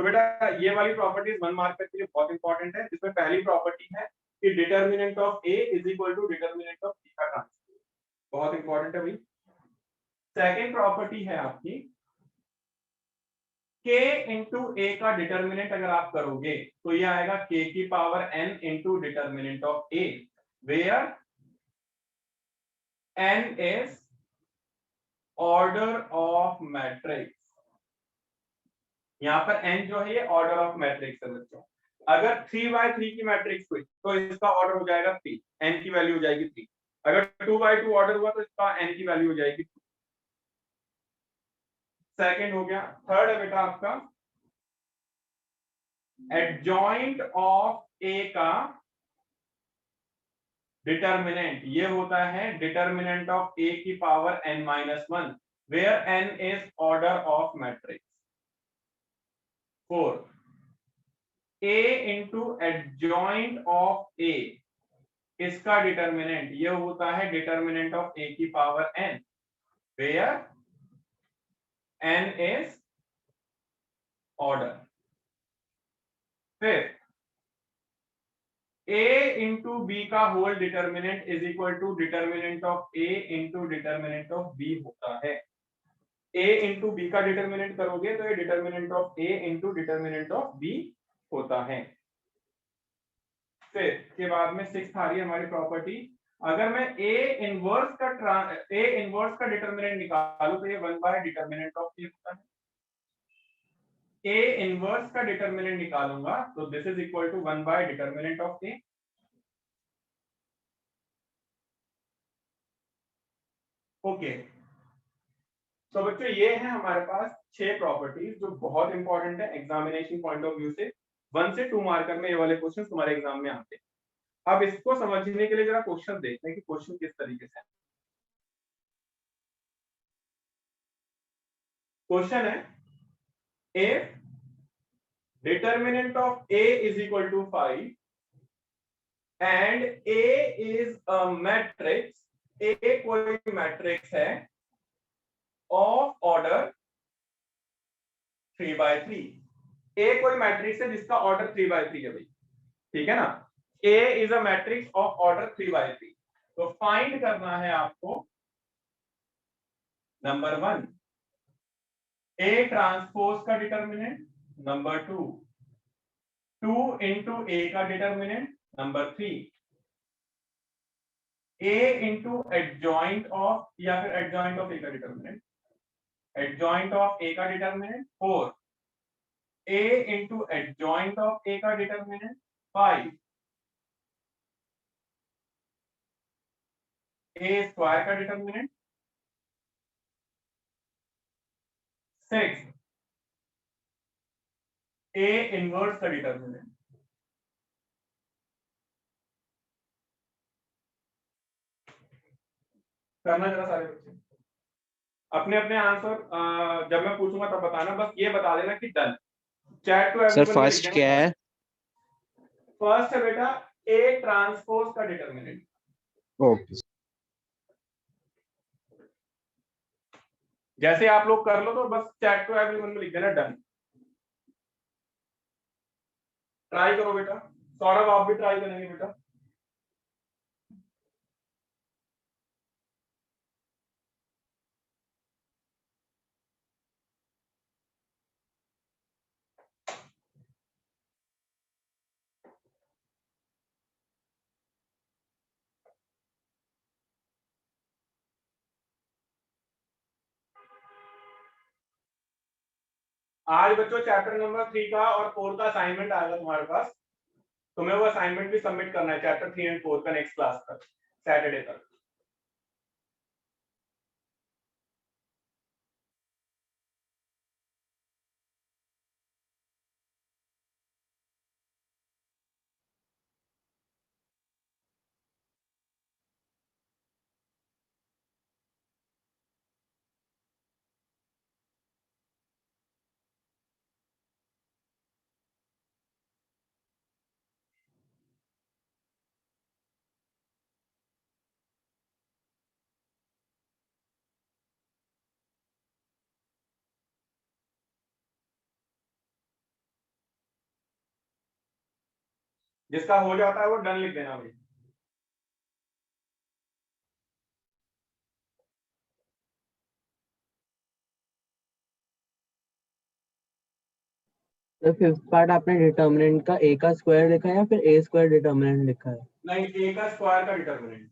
तो बेटा ये वाली प्रॉपर्टीज 1 मार्क के लिए बहुत इंपॉर्टेंट है, जिसमें पहली प्रॉपर्टी है कि determinant of A is equal to determinant of B का ट्रांसपोज, बहुत इंपॉर्टेंट है भाई। सेकंड प्रॉपर्टी है आपकी k इंटू ए का डिटर्मिनेंट अगर आप करोगे तो ये आएगा k की power n into determinant of a, where n is order of matrix. यहां पर n जो है ये ऑर्डर ऑफ मैट्रिक्स है बच्चों। अगर 3x3 की मैट्रिक्स हुई तो इसका ऑर्डर हो जाएगा 3, n की वैल्यू हो जाएगी 3। अगर 2x2 ऑर्डर हुआ तो इसका n की वैल्यू हो जाएगी 2। सेकंड हो गया। थर्ड है बेटा आपका एडजॉइंट ऑफ ए का डिटर्मिनेंट, ये होता है डिटर्मिनेंट ऑफ ए की power n-1 where n is order of matrix. For a into adjoint of a, इसका डिटर्मिनेंट ये होता है डिटर्मिनेंट ऑफ a की power n where n is order. फिर a इंटू बी का whole determinant is equal to determinant of a into determinant of b होता है। a into B का डिटर्मिनेंट करोगे तो ये determinant of a into determinant of b होता है। फिर के बाद में सिक्स्थ आ रही है हमारी प्रॉपर्टी, अगर मैं a इनवर्स का डिटर्मिनेंट निकालूं तो ये 1 बाय डिटर्मिनेंट ऑफ a होता है। a इनवर्स का डिटर्मिनेंट निकालूंगा तो this is equal to 1 by determinant of a। Okay, तो बच्चों ये है हमारे पास 6 प्रॉपर्टीज जो बहुत इंपॉर्टेंट है एग्जामिनेशन पॉइंट ऑफ व्यू से। 1 से 2 मार्कर में ये वाले क्वेश्चन तुम्हारे एग्जाम में आते हैं। अब इसको समझने के लिए जरा क्वेश्चन देखते हैं कि क्वेश्चन किस तरीके से है। क्वेश्चन है if determinant of a is equal to 5 and a is a matrix, a कोई मैट्रिक्स है of order 3 by 3। a कोई मैट्रिक्स है जिसका ऑर्डर 3 by 3 है भाई, ठीक है ना। a is a matrix of order 3 by 3। तो फाइंड करना है आपको नंबर 1 a ट्रांसपोज का डिटर्मिनेंट, नंबर 2 2 इंटू ए का determinant, number 3 a into adjoint of या फिर एडजॉइंट ऑफ ए का डिटर्मिनेंट, एडजॉइंट ऑफ ए का determinant 4 a into adjoint of A का डिटर्मिनेंट 5 a स्क्वायर का डिटर्मिनेंट 6 a इनवर्स का determinant. करना जरा सारे बच्चे अपने अपने आंसर जब मैं पूछूंगा तब बताना, बस ये बता देना कि done. Chat to sir everyone में लिख फर्स्ट देना। क्या है? फर्स्ट है बेटा ए ट्रांसपोज का डिटर्मिनेंट। ओके जैसे आप लोग कर लो तो बस चैट टू एवरीवन में लिख देना डन। ट्राई करो बेटा, सौरभ आप भी ट्राई करेंगे बेटा। आज बच्चों चैप्टर नंबर 3 का और 4 का असाइनमेंट आएगा तुम्हारे पास, तुम्हें वो असाइनमेंट भी सबमिट करना है चैप्टर 3 एंड 4 का नेक्स्ट क्लास तक, सैटरडे तक। जिसका हो जाता है वो डन लिख देना भाई। तो फिफ्थ पार्ट आपने डिटर्मिनेंट का ए का स्क्वायर लिखा है या फिर ए स्क्वायर डिटर्मिनेंट लिखा है? नहीं, ए का स्क्वायर का डिटर्मिनेंट।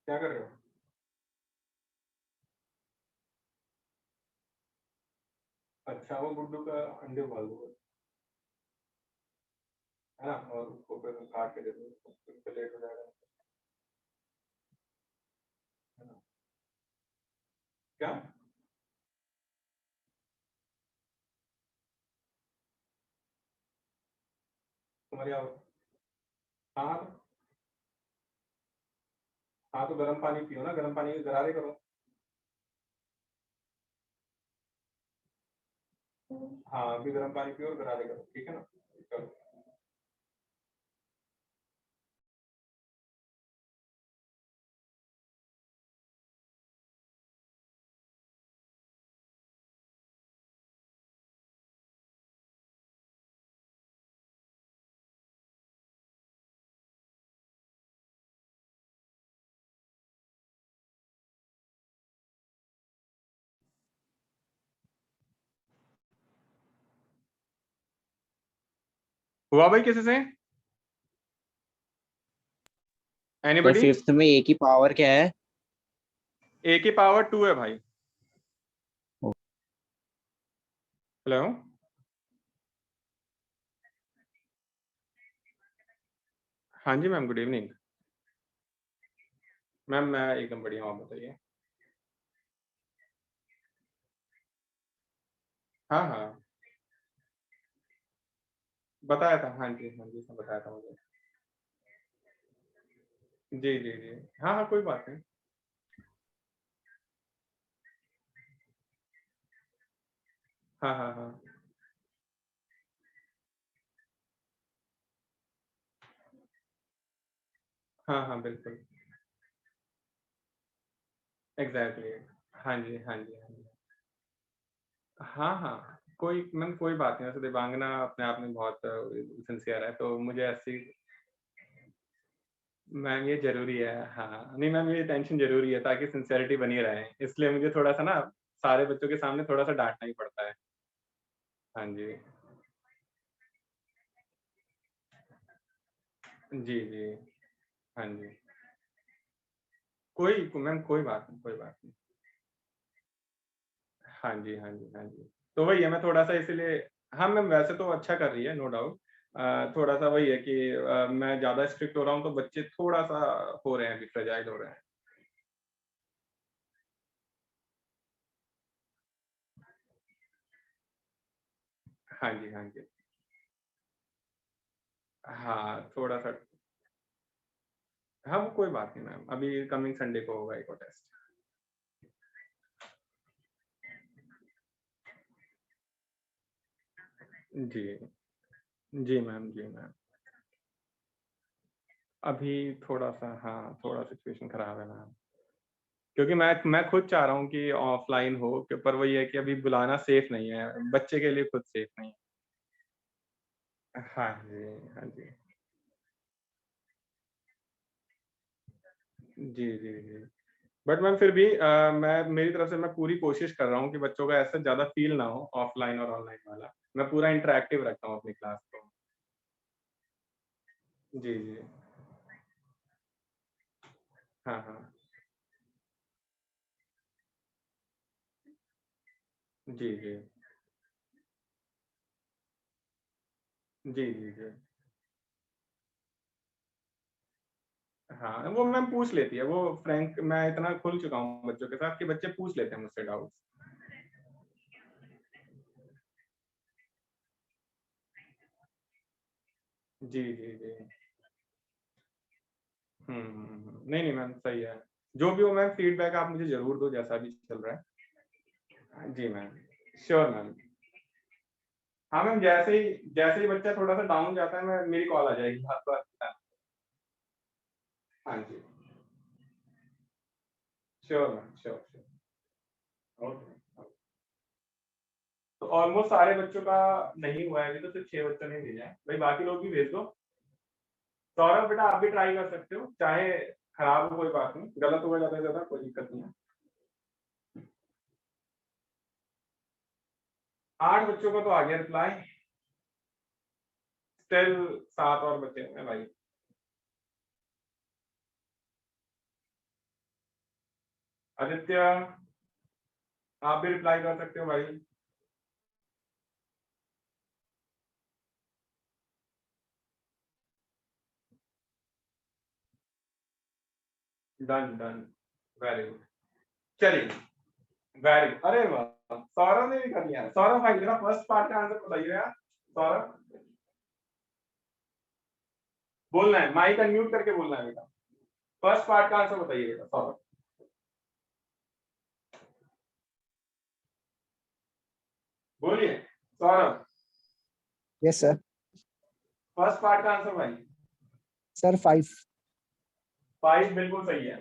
क्या कर रहे हो? अच्छा, वो गुड्डू का अंडे उबाल दो, है ना, और उसको फिर काट के दे दो, उसको लेट हो जाएगा, है ना। क्या? तुम्हारी आवाज। हाँ हाँ, हाँ तो गर्म पानी पियो ना, गर्म पानी गरारे करो। हाँ, अभी गर्म पानी पियो और गरारे करो, ठीक है ना। करो। हुआ भाई किसी से? तो एनीबडी? फिफ्थ में ए की पावर क्या है? ए की पावर 2 है भाई। हेलो। हाँ जी मैम, गुड इवनिंग। मैम मैं एकदम बढ़िया हूँ, आप बताइए। हाँ हाँ, बताया था, हाँ जी हाँ जी, सब बताया था मुझे। जी जी जी। हाँ हाँ, कोई बात नहीं। हाँ हाँ हाँ। हाँ हाँ बिल्कुल। एग्जैक्टली। हाँ जी हाँ जी हाँ जी। हाँ हाँ, कोई मैम कोई बात नहीं, वैसे देवांगना अपने आप में बहुत सिंसियर है, तो मुझे ऐसी। मैम ये जरूरी है, हाँ नहीं मैम, ये टेंशन जरूरी है ताकि सिंसियरिटी बनी रहे, इसलिए मुझे थोड़ा सा ना सारे बच्चों के सामने थोड़ा सा डांटना ही पड़ता है। हाँ जी। जी जी। हाँ जी। कोई मैम कोई बात नहीं, कोई बात नहीं। हाँ जी हाँ जी हाँ जी। तो वही है, मैं थोड़ा सा इसीलिए। हाँ मैम, वैसे तो अच्छा कर रही है, नो डाउट। थोड़ा सा वही है कि मैं ज्यादा स्ट्रिक्ट हो रहा हूँ तो बच्चे थोड़ा सा हो रहे हैं, अभी फ्रेजाइल हो रहे हैं। हाँ जी हाँ जी। हाँ थोड़ा सा। हाँ वो कोई बात नहीं मैम, अभी कमिंग संडे को होगा एक और टेस्ट। जी। जी मैम, जी मैम। अभी थोड़ा सा, हाँ थोड़ा सिचुएशन खराब है मैम, क्योंकि मैं खुद चाह रहा हूँ कि ऑफलाइन हो, पर वही है कि अभी बुलाना सेफ नहीं है, बच्चे के लिए खुद सेफ नहीं है। हाँ जी हाँ जी। जी जी जी। बट मैम फिर भी मैं मेरी तरफ से मैं पूरी कोशिश कर रहा हूँ कि बच्चों का ऐसा ज़्यादा फील ना हो ऑफलाइन और ऑनलाइन वाला। मैं पूरा इंटरैक्टिव रखता हूँ अपनी क्लास को। जी जी। हाँ हाँ। जी जी। जी जी जी। हाँ वो मैम पूछ लेती है, वो फ्रैंक, मैं इतना खुल चुका हूँ बच्चों के साथ कि बच्चे पूछ लेते हैं मुझसे डाउट्स। जी जी जी। नहीं नहीं मैम, सही है। जो भी हो मैम, फीडबैक आप मुझे जरूर दो जैसा भी चल रहा है। जी मैम, श्योर मैम। हाँ मैम, जैसे ही बच्चा थोड़ा सा डाउन जाता है, मैं मेरी कॉल आ जाएगी आपको। हाँ जी, sure ma'am, sure sure. Okay. तो ऑलमोस्ट सारे बच्चों का नहीं हुआ है अभी, तो सिर्फ 6 बच्चों ने भेजा है भाई, बाकी लोग भी भेज दो। सौरभ बेटा आप भी ट्राई कर सकते हो, चाहे खराब हो कोई बात नहीं, गलत हो जाता है ज्यादा कोई दिक्कत नहीं है। 8 बच्चों का तो आ गया रिप्लाई, स्टिल 7 और बचे हैं भाई। आदित्य आप भी रिप्लाई कर सकते हो भाई। Done done, very good. चलिए, वेरी गुड, अरे वाह, सौरभ ने भी कर लिया। सौरभ भाई जरा फर्स्ट पार्ट का आंसर बताइए यार। सौरभ बोलना है, माइक अनम्यूट करके बोलना है बेटा। फर्स्ट पार्ट का आंसर बताइए बेटा सौरभ। बोलिए Saurabh. Yes sir. First part का आंसर भाई। सर 5। 5 बिल्कुल सही है,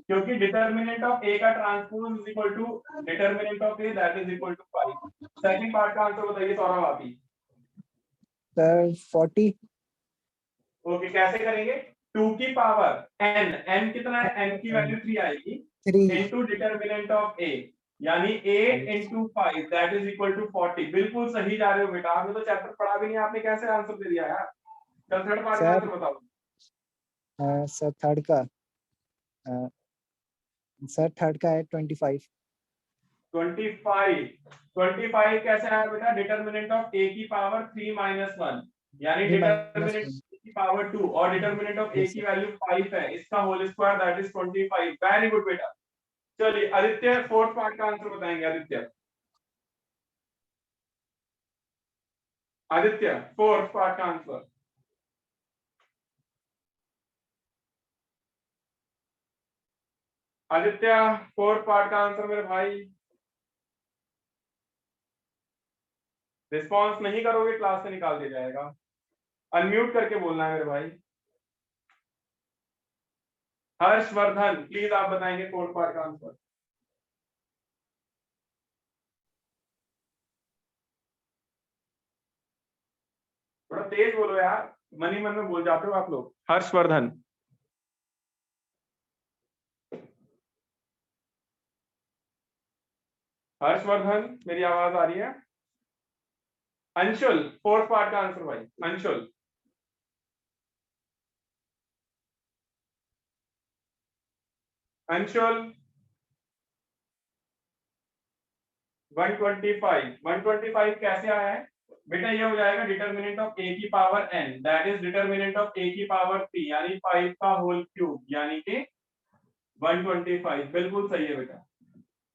क्योंकि डिटर्मिनेंट ऑफ ए का transpose is equal to determinant of A, that is equal to 5। Second part का आंसर बताइए सौरभ आप ही। सर 40। ओके, कैसे करेंगे? 2 की पावर n, n कितना है? n की वैल्यू 3 आएगी 3। इनटू डिटर्मिनेंट ऑफ a, यानी 8 into 5 that is equal to 40। बिल्कुल सही जा रहे हो बेटा, आपने तो चैप्टर पढ़ा भी नहीं, आपने कैसे आंसर दे दिया यार। चल थर्ड पार्ट का आंसर बताओ। सर थर्ड का है 25। 25 कैसे आया बेटा? डिटर्मिनेंट ऑफ a की पावर 3 माइनस 1, यानी डिटर्मिनेंट की पावर 2 और डिटर्मिनेंट ऑफ a की वैल्यू 5 है, इसका whole square that is 25। Very good बेटा। चलिए आदित्य फोर्थ पार्ट का आंसर बताएंगे। आदित्य, आदित्य फोर्थ पार्ट का आंसर। आदित्य फोर्थ पार्ट का आंसर मेरे भाई। रिस्पॉन्स नहीं करोगे क्लास से निकाल दिया जाएगा। अनम्यूट करके बोलना है मेरे भाई। हर्षवर्धन प्लीज आप बताएंगे फोर्थ पार्ट का आंसर। थोड़ा तेज बोलो यार, मन ही मन में बोल जाते हो आप लोग। हर्षवर्धन। हर्षवर्धन मेरी आवाज आ रही है? अंशुल फोर्थ पार्ट का आंसर भाई। अंशुल, अंशुल 125 कैसे आया है बेटा? ये हो जाएगा डिटर्मिनेंट ऑफ a की power n, that is determinant of a की पावर 3, यानी 5 का होल क्यूब, यानी कि 125। बिल्कुल सही है बेटा।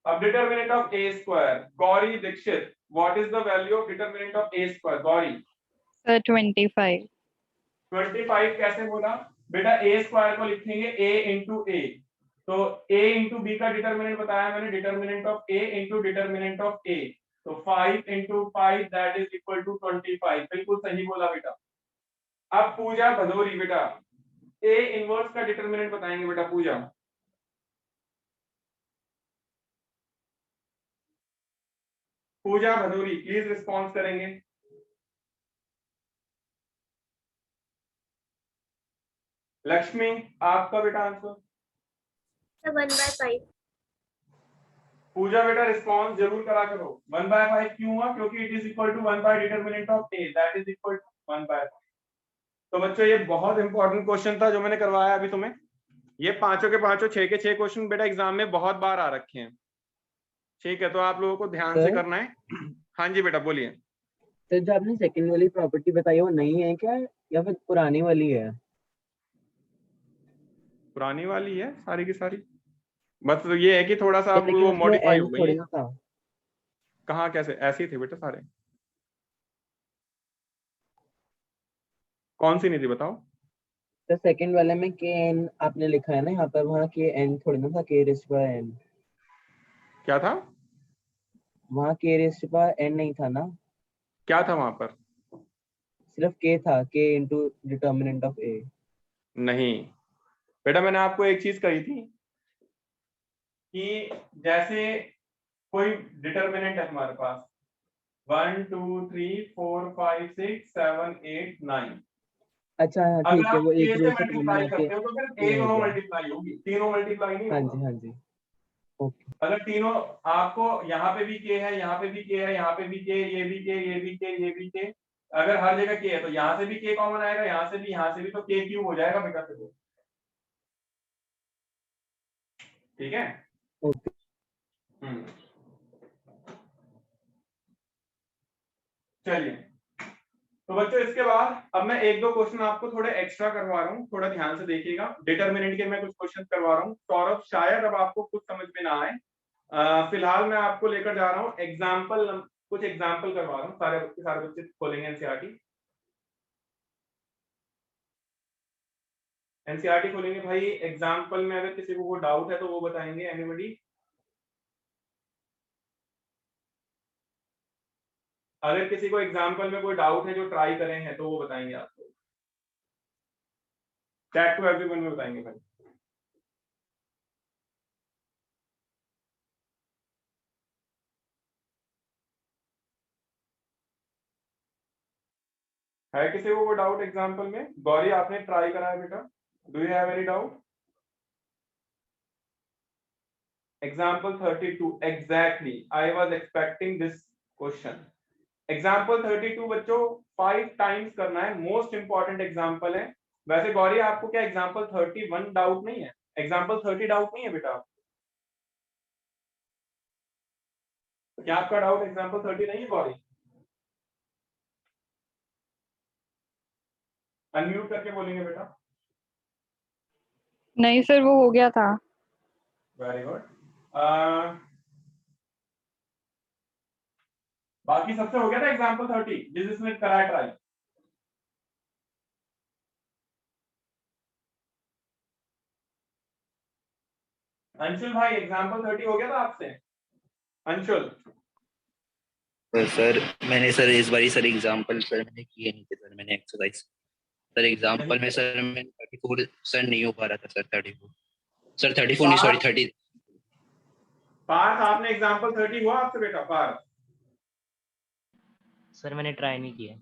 अब determinant of a square, Gauri Dikshit, what is the value of determinant of a square? Gauri. Sir 25। 25 कैसे बोला बेटा? a स्क्वायर को लिखेंगे a इंटू ए, तो a इंटू बी का डिटर्मिनेंट बताया मैंने, determinant of a into determinant of a, तो 5 into 5 that is equal to 25। बिल्कुल सही बोला बेटा। अब पूजा भदौरी बेटा a इनवर्स का डिटर्मिनेंट बताएंगे बेटा। पूजा, पूजा भदौरी प्लीज रिस्पॉन्स करेंगे। लक्ष्मी आपका बेटा आंसर। 1/5। पूजा बेटा रिस्पॉन्स जरूर करा करो। 1/5 क्यों हुआ? क्योंकि it is equal to 1 by determinant of a, that is equal to 1/5। तो बच्चों ये बहुत इंपॉर्टेंट क्वेश्चन था जो मैंने करवाया अभी तुम्हें। ये पांचों के पांचों 6 के 6 क्वेश्चन बेटा एग्जाम में बहुत बार आ रखे हैं, ठीक है? तो आप लोगों को ध्यान से करना है। हाँ जी बेटा बोलिए। तो जो आपने सेकंड वाली प्रॉपर्टी बताई वो नहीं है क्या, या फिर पुरानी वाली है? पुरानी वाली है सारी की सारी, बस तो ये है कि थोड़ा सा अब लेकिन वो उसमें मॉडिफाई हो n गई थोड़ी है। ना था। कहाँ कैसे ऐसे ही थे बेटा सारे? कौन सी नहीं थी बताओ? तो सेकंड वाले में के एन आपने लिखा है ना यहाँ पर, वहाँ के एन थोड़ी ना था, के रेस्ट पर एन, क्या था? वहाँ के रेस्ट पर एन नहीं था ना, क्या था वहां पर? सिर्फ के था, के इनटू डिटर्मिनेंट ऑफ ए। नहीं बेटा, मैंने आपको एक चीज कही थी कि जैसे कोई डिटर्मिनेंट है हमारे पास 1 2 3 4 5 6 7 8 9, अच्छा हाँ अगर ठीक है, आप वो k एक से रो से कॉमन मल्टीप्लाई आके करते हो तो फिर ये एक हो रो गया। मल्टीप्लाई होगी, तीनों मल्टीप्लाई नहीं हाँ होगा। जी हाँ जी, ओके। अगर तीनों आपको यहाँ पे भी k है, यहाँ पे भी k है, यहाँ पे भी k, ये भी k, ये भी k, ये भी k, अगर हर जगह k है तो यहाँ से भी k कॉमन आएगा, यहाँ से भी, तो k क्यूब हो जाएगा बेटा फिर वो। ठीक है। ओके चलिए, तो बच्चों इसके बाद अब मैं एक दो क्वेश्चन आपको थोड़े एक्स्ट्रा करवा रहा हूँ, थोड़ा ध्यान से देखिएगा। डिटरमिनेंट के मैं कुछ क्वेश्चन करवा रहा हूँ। सौरभ शायद अब आपको कुछ समझ में ना आए, फिलहाल मैं आपको लेकर जा रहा हूँ एग्जाम्पल, कुछ एग्जाम्पल करवा रहा हूँ। सारे बच्चे खोलेंगे एनसीईआरटी, एनसीईआरटी खोलेंगे भाई। एग्जाम्पल में अगर किसी को कोई डाउट है तो वो बताएंगे। एनीबॉडी? अगर किसी को एग्जाम्पल में कोई डाउट है जो ट्राई करें हैं तो वो बताएंगे आपको, चैट टू एवरीवन में बताएंगे भाई। है किसी को कोई डाउट एग्जाम्पल में? गौरी आपने ट्राई करा है बेटा, do you have any doubt? Example 32 exactly, I was expecting this question. Example 32 बच्चों 5 टाइम्स करना है, मोस्ट इंपॉर्टेंट एग्जाम्पल है। वैसे गौरी आपको क्या एग्जाम्पल 31 डाउट नहीं है? एग्जाम्पल 30 डाउट नहीं है बेटा? क्या आपका डाउट एग्जाम्पल 30 नहीं है गौरी? अनम्यूट करके बोलेंगे बेटा। नहीं सर, वो हो गया था। Very good. बाकी सबसे हो गया था एग्जाम्पल 30 जिसने करा ट्राई? अंशुल भाई एग्जाम्पल 30 हो गया था आपसे? अंशुल सर मैंने सर इस बारी सर एग्जांपल सर मैंने किए नहीं थे सर, मैंने एक्सरसाइज सर एग्जांपल में सर मैं 34 सर नहीं हो पा रहा था सर, 34 सर 34 नहीं सॉरी 30। पार्थ आपने एग्जाम्पल 30 हुआ आपसे बेटा? पार्थ सर मैंने ट्राई नहीं किया।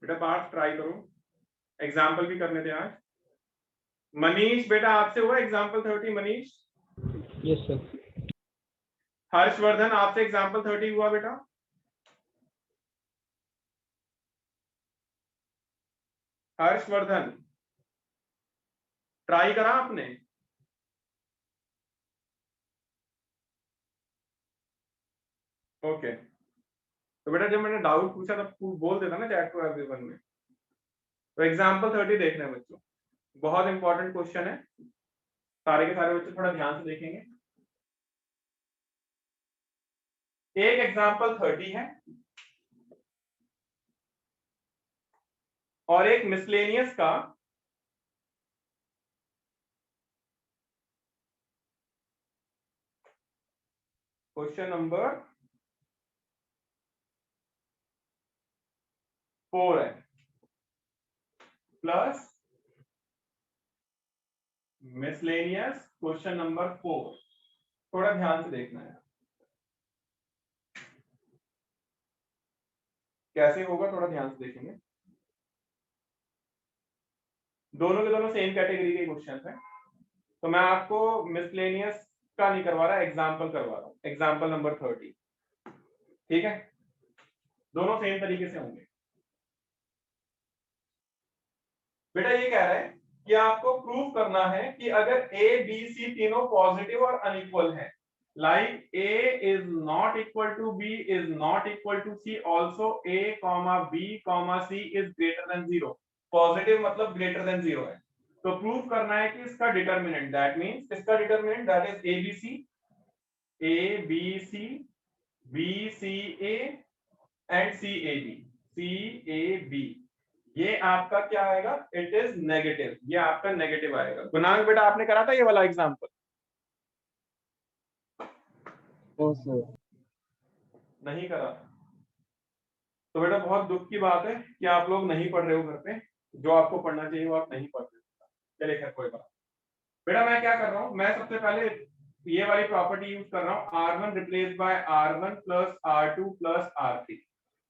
बेटा पार्थ ट्राई करो, एग्जाम्पल भी करने थे आज। मनीष बेटा आपसे हुआ example 30? Manish? Yes sir. Harshvardhan आपसे एग्जाम्पल 30 हुआ बेटा? हर्षवर्धन ट्राई करा आपने? ओके तो बेटा जब मैंने डाउट पूछा तब बोल देता ना चैट टू एवरीवन में। तो एग्जाम्पल 30 देखना है बच्चों, बहुत इंपॉर्टेंट क्वेश्चन है, सारे के सारे बच्चे थोड़ा ध्यान से देखेंगे। एक एग्जाम्पल 30 है और एक मिसलेनियस का क्वेश्चन नंबर 4 है, प्लस मिसलेनियस क्वेश्चन नंबर 4। थोड़ा ध्यान से देखना है कैसे होगा, थोड़ा ध्यान से देखेंगे। दोनों के दोनों सेम कैटेगरी के क्वेश्चन हैं, तो मैं आपको मिसलेनियस का नहीं करवा रहा, एग्जाम्पल करवा रहा हूं, एग्जाम्पल नंबर 30। ठीक है, दोनों सेम तरीके से होंगे। बेटा ये कह रहा है कि आपको प्रूव करना है कि अगर ए बी सी तीनों पॉजिटिव और अनइक्वल है, like A is not equal to B is not equal to C, also A comma B comma C is greater than 0। Positive मतलब ग्रेटर देन 0 है, तो प्रूव करना है कि इसका डिटर्मिनेंट, दैट मींस इसका determinant that is A B C B C A and C A B ये आपका क्या आएगा, इट इज नेगेटिव, ये आपका नेगेटिव आएगा। गुणांक बेटा आपने करा था ये वाला एग्जांपल? No sir. नहीं करा। तो बेटा बहुत दुख की बात है कि आप लोग नहीं पढ़ रहे हो घर पे, जो आपको पढ़ना चाहिए वो आप नहीं पढ़ रहे हो। चलिए खैर कोई बात। बेटा मैं क्या कर रहा हूँ, मैं सबसे पहले ये वाली प्रॉपर्टी यूज कर रहा हूँ, R1 replace by R1 plus R2 plus R3।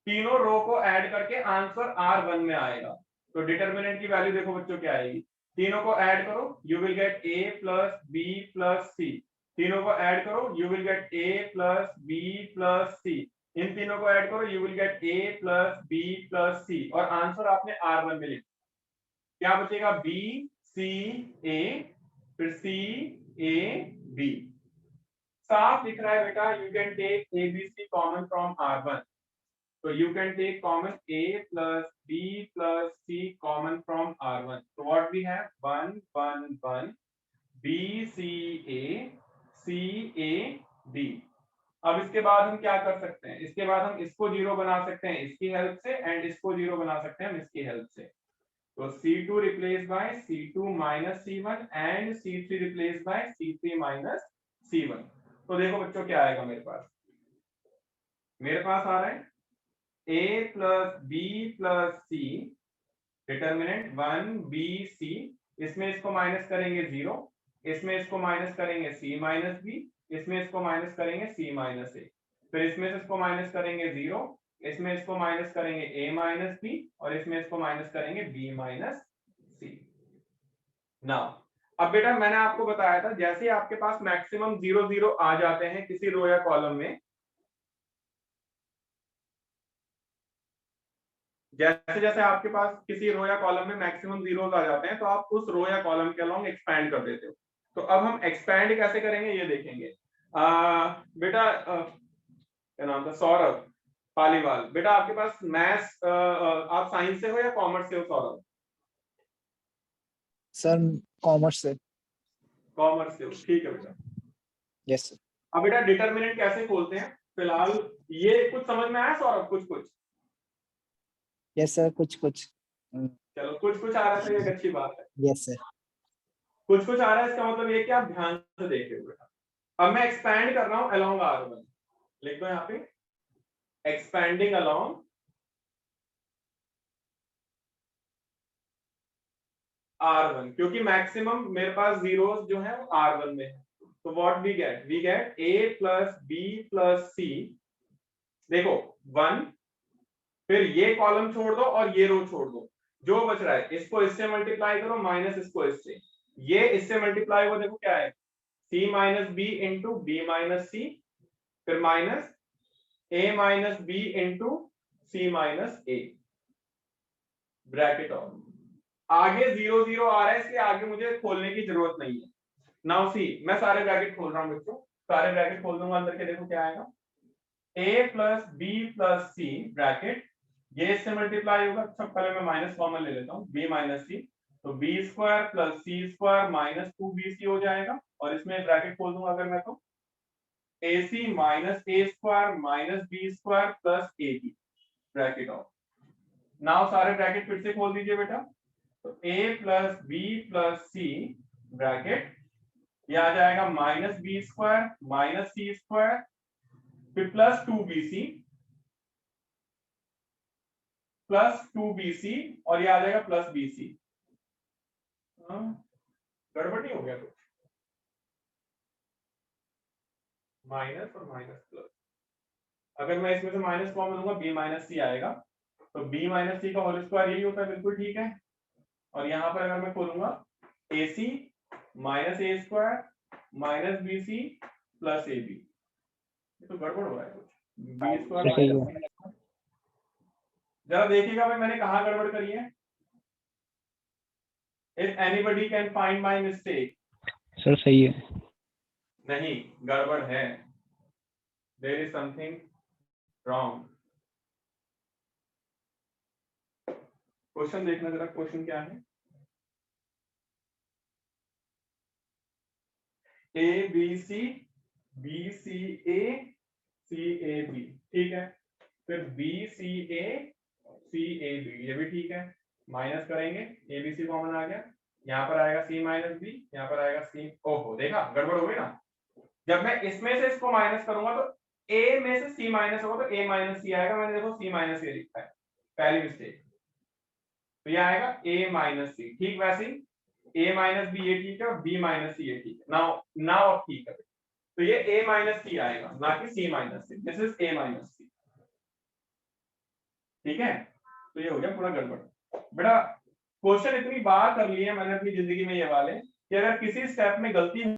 तीनों रो को ऐड करके आंसर R1 में आएगा। तो डिटरमिनेंट की वैल्यू देखो बच्चों क्या आएगी, तीनों को ऐड करो, you will get A plus B plus C। तीनों को ऐड करो, you will get A plus B plus C। इन तीनों को ऐड करो, you will get A plus B plus C। और आंसर आपने R1 में लिखा, क्या बचेगा, B C A, फिर C A B। साफ दिख रहा है बेटा, you can take ABC common from R1, so you can take common A plus B plus C common from R1. So what we have, 1 1 1 B C A C A B। अब इसके बाद हम क्या कर सकते हैं, इसके बाद हम इसको जीरो बना सकते हैं इसकी हेल्प से, एंड इसको जीरो बना सकते हैं हम इसकी हेल्प से। तो C2 replace by C2 minus C1 and C3 replace by C3 minus C1। तो देखो बच्चों क्या आएगा मेरे पास, आ रहा है A plus B plus C, determinant 1 B C, इसमें इसको माइनस करेंगे 0, इसमें इसको माइनस करेंगे C माइनस B, इसमें इसको माइनस करेंगे C माइनस A, फिर इसमें से इसको माइनस करेंगे 0, इसमें इसको माइनस करेंगे A माइनस B, और इसमें इसको माइनस करेंगे B माइनस C। नाउ अब बेटा मैंने आपको बताया था, जैसे ही आपके पास मैक्सिमम 0 0 आ जाते हैं किसी रो या कॉलम में, जैसे जैसे आपके पास किसी रो या कॉलम में मैक्सिमम जीरोस आ जाते हैं, तो आप उस रो या कॉलम के अलोंग एक्सपैंड कर देते हो। तो अब हम एक्सपैंड कैसे करेंगे ये देखेंगे। बेटा क्या नाम था, सौरभ पालीवाल। बेटा आपके पास मैथ्स, आप साइंस से हो या कॉमर्स से हो सौरभ? सर कॉमर्स से। कॉमर्स से हो, ठीक है बेटा। Yes sir. अब बेटा डिटर्मिनेंट कैसे खोलते हैं फिलहाल, ये कुछ समझ में आया सौरभ? कुछ यस सर, कुछ कुछ। चलो कुछ आ रहा है, एक अच्छी बात है। Yes sir. कुछ आ रहा है, इसका मतलब ये कि आप ध्यान से देख रहे हो बेटा। अब मैं एक्सपैंड कर रहा हूं अलोंग R1, लिख दो यहाँ पे एक्सपैंडिंग अलोंग R1, क्योंकि मैक्सिमम मेरे पास जीरोस जो है वो R1 में है। तो what we get A plus B plus C, देखो 1, फिर ये कॉलम छोड़ दो और ये रो छोड़ दो, जो बच रहा है इसको इससे मल्टीप्लाई करो माइनस इसको इससे, ये इससे मल्टीप्लाई हो, देखो क्या है, C minus B into B minus C, फिर minus A minus B into C minus A, bracket of. आगे 0 0 आ रहा है, इसलिए आगे मुझे खोलने की जरूरत नहीं है। नाउ सी, मैं सारे ब्रैकेट खोल रहा हूं बच्चों, सारे ब्रैकेट खोल दूंगा, अंदर के देखो क्या आएगा, A plus B plus C bracket, ये इससे मल्टीप्लाई होगा, सब पहले मैं माइनस कॉमन ले लेता हूँ, B माइनस C, तो B square plus C square minus 2BC हो जाएगा, और इसमें ब्रैकेट खोल दूंगा अगर मैं, तो AC minus A square minus B square plus AB, bracket of. Now सारे ब्रैकेट फिर से खोल दीजिए बेटा, तो A plus B plus C bracket, ये आ जाएगा minus B square minus C square, फिर प्लस 2BC प्लस 2BC, और ये आ जाएगा प्लस BC। गड़बड़ नहीं हो गया कुछ? माइनस और माइनस प्लस, अगर मैं इसमें से माइनस कॉमन लूंगा B माइनस C आएगा, तो B माइनस C का होल स्क्वायर यही होता है, बिल्कुल ठीक है। और यहाँ पर अगर मैं खोलूंगा AC minus A square minus BC plus AB, ये तो गड़बड़ हो रहा है कुछ, B स्क्वायर माइनस, जरा देखिएगा भाई मैंने कहा गड़बड़ करी है। If anybody can find my mistake, sir सही है। नहीं गड़बड़ है, there is something wrong। Question देखना जरा, क्वेश्चन क्या है, A B C B C A C A B, ठीक है, फिर B C A C A B, ये भी ठीक है, माइनस करेंगे, ए बी सी कॉमन आ गया, यहाँ पर आएगा सी माइनस बी, यहाँ पर आएगा सी। ओहो देखा गड़बड़ हो गई ना, जब मैं इसमें से इसको माइनस करूंगा तो ए में से सी माइनस होगा तो ए माइनस सी आएगा, मैंने देखो सी माइनस ए लिखा है, पहली मिस्टेक। तो ये आएगा ए माइनस सी, ठीक वैसे ही ए माइनस बी ये ठीक है और बी माइनस सी ये ठीक है। नाउ अब ठीक है, तो ये ए माइनस सी आएगा ना कि C minus C, this is A minus C, ठीक है। तो ये हो गया पूरा गड़बड़। बेटा क्वेश्चन इतनी बार कर लिए मैंने अपनी जिंदगी में ये वाले कि अगर किसी स्टेप में गलती